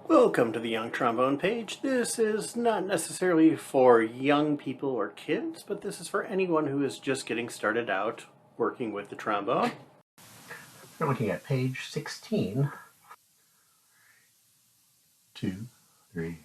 Welcome to the Young Trombone page. This is not necessarily for young people or kids, but this is for anyone who is just getting started out working with the trombone. We're looking at page 16. 2, 3.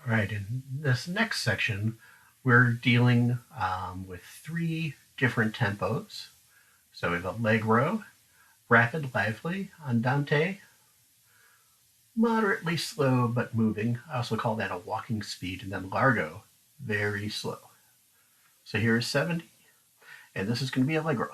Alright, in this next section, we're dealing with 3 different tempos. So we have allegro, rapid, lively, andante, moderately slow but moving. I also call that a walking speed, and then largo, very slow. So here's 70, and this is going to be allegro.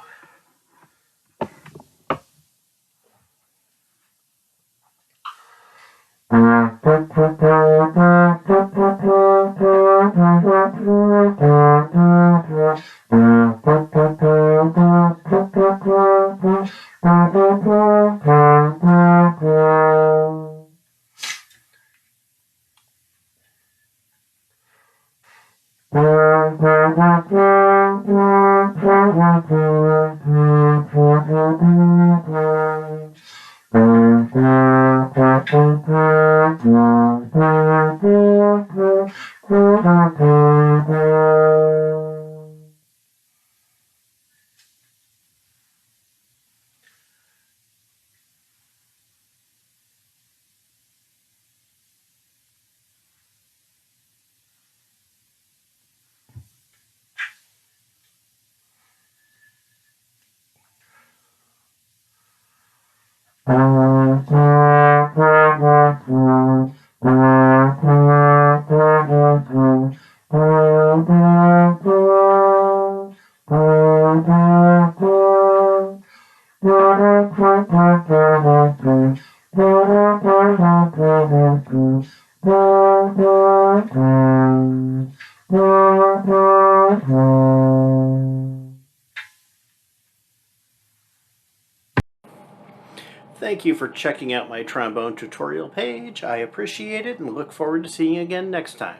Thank you for checking out my trombone tutorial page. I appreciate it and look forward to seeing you again next time.